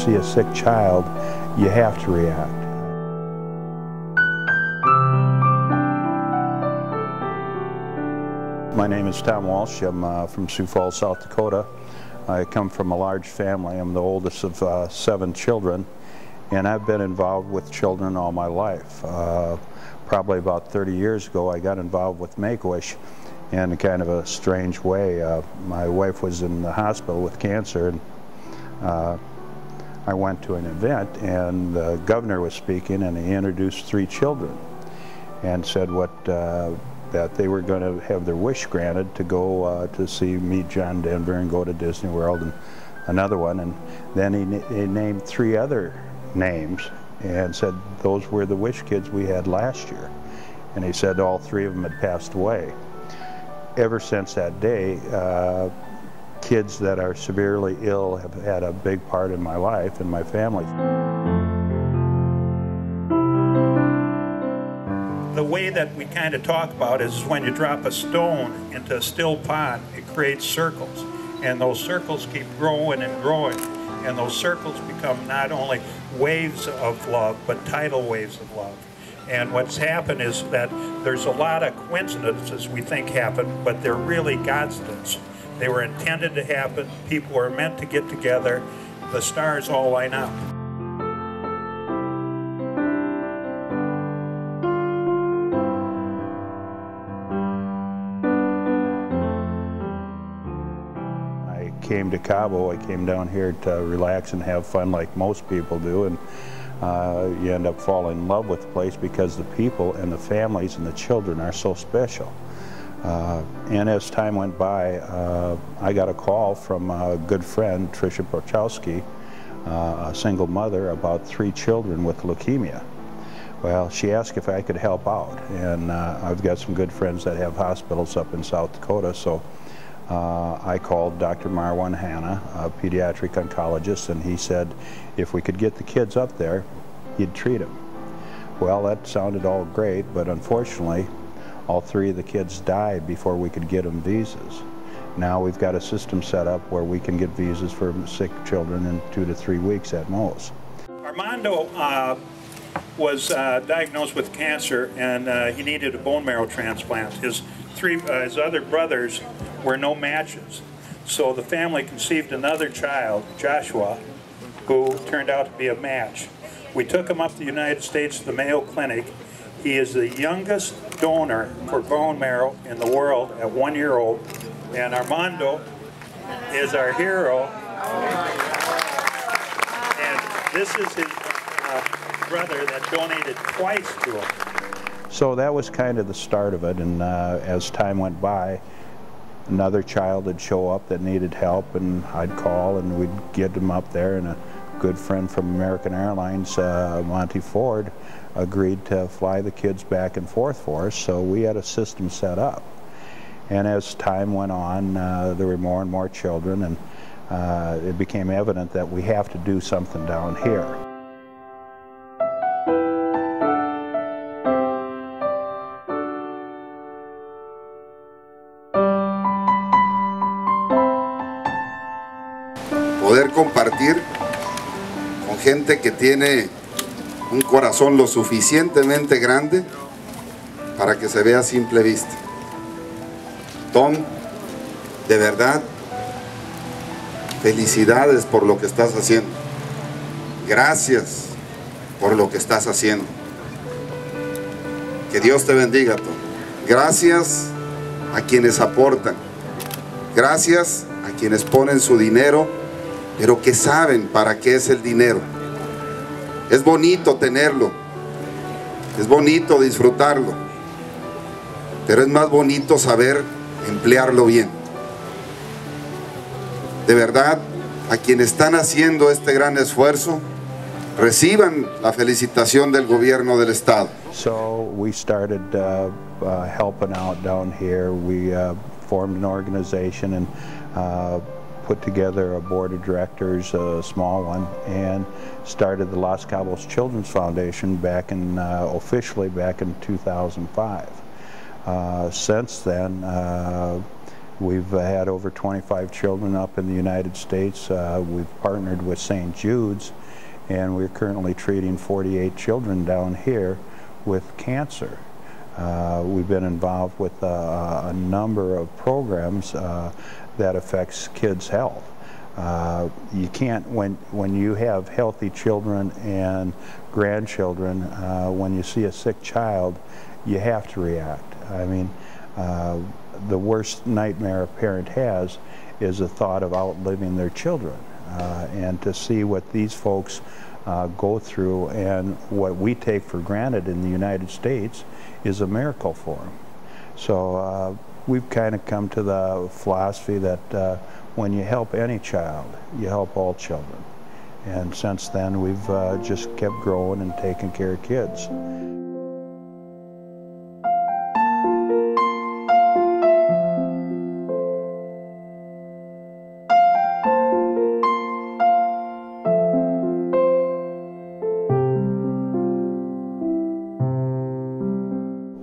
see a sick child, you have to react. My name is Tom Walsh. I'm from Sioux Falls, South Dakota. I come from a large family. I'm the oldest of 7 children, and I've been involved with children all my life. Probably about 30 years ago, I got involved with Make-A-Wish in kind of a strange way. My wife was in the hospital with cancer, and I went to an event, and the governor was speaking, and he introduced 3 children and said that they were going to have their wish granted to go to meet John Denver and go to Disney World, and another one. And then he named 3 other names and said those were the wish kids we had last year. And he said all 3 of them had passed away. Ever since that day, kids that are severely ill have had a big part in my life and my family. The way that we kind of talk about is when you drop a stone into a still pond, it creates circles. And those circles keep growing and growing. And those circles become not only waves of love, but tidal waves of love. And what's happened is that there's a lot of coincidences we think happen, but they're really God's. They were intended to happen. People were meant to get together. The stars all line up. I came to Cabo. I came down here to relax and have fun like most people do, and you end up falling in love with the place because the people and the families and the children are so special. And as time went by, I got a call from a good friend, Tricia Porchowski, a single mother, about 3 children with leukemia. Well, she asked if I could help out, and I've got some good friends that have hospitals up in South Dakota, so I called Dr. Marwan Hanna, a pediatric oncologist, and he said if we could get the kids up there, he'd treat them. Well, that sounded all great, but unfortunately, all 3 of the kids died before we could get them visas. Now we've got a system set up where we can get visas for sick children in 2 to 3 weeks at most. Armando was diagnosed with cancer, and he needed a bone marrow transplant. His other brothers were no matches. So the family conceived another child, Joshua, who turned out to be a match. We took him up to the United States to the Mayo Clinic. He is the youngest donor for bone marrow in the world at 1 year old. And Armando is our hero. And this is his brother that donated twice to him. So that was kind of the start of it, and as time went by, another child would show up that needed help, and I'd call and we'd get them up there, and a good friend from American Airlines, Monty Ford, agreed to fly the kids back and forth for us, so we had a system set up. And as time went on, there were more and more children, and it became evident that we have to do something down here. Poder compartir con gente que tiene un corazón lo suficientemente grande para que se vea a simple vista. Tom, de verdad, felicidades por lo que estás haciendo. Gracias por lo que estás haciendo. Que Dios te bendiga, Tom. Gracias a quienes aportan. Gracias a quienes ponen su dinero, pero que saben para qué es el dinero. Es bonito tenerlo, es bonito disfrutarlo, pero es más bonito saber emplearlo bien. De verdad, a quienes están haciendo este gran esfuerzo, reciban la felicitación del gobierno del estado. So we started helping out down here. We formed an organization and put together a board of directors, a small one, and started the Los Cabos Children's Foundation back in, officially back in 2005. Since then, We've had over 25 children up in the United States. We've partnered with St. Jude's, and we're currently treating 48 children down here with cancer. We've been involved with a number of programs that affects kids' health. You can't, when you have healthy children and grandchildren, when you see a sick child, you have to react. I mean, the worst nightmare a parent has is the thought of outliving their children. And to see what these folks go through and what we take for granted in the United States is a miracle for them. So we've kind of come to the philosophy that when you help any child, you help all children. And since then, we've just kept growing and taking care of kids.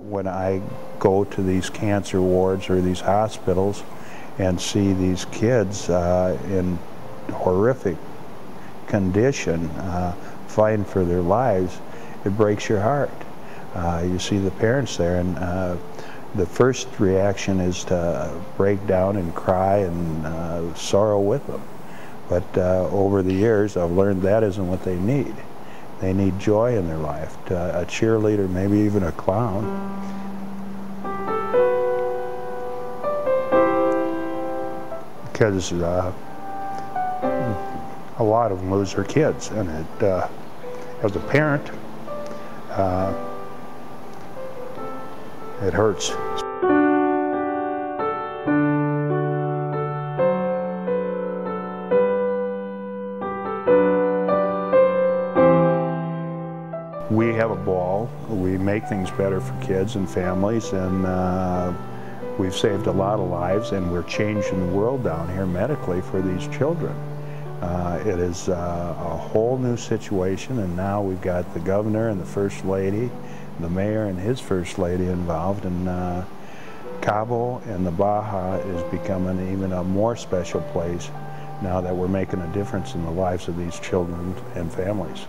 When I go to these cancer wards or these hospitals and see these kids in horrific condition fighting for their lives, it breaks your heart. You see the parents there, and the first reaction is to break down and cry and sorrow with them. But over the years, I've learned that isn't what they need. They need joy in their life, a cheerleader, maybe even a clown. Because a lot of them lose their kids, and as a parent, it hurts. We have a ball. We make things better for kids and families, and we've saved a lot of lives, and we're changing the world down here medically for these children. It is a whole new situation, and now we've got the governor and the first lady, the mayor and his first lady involved, and Cabo and the Baja is becoming even a more special place now that we're making a difference in the lives of these children and families.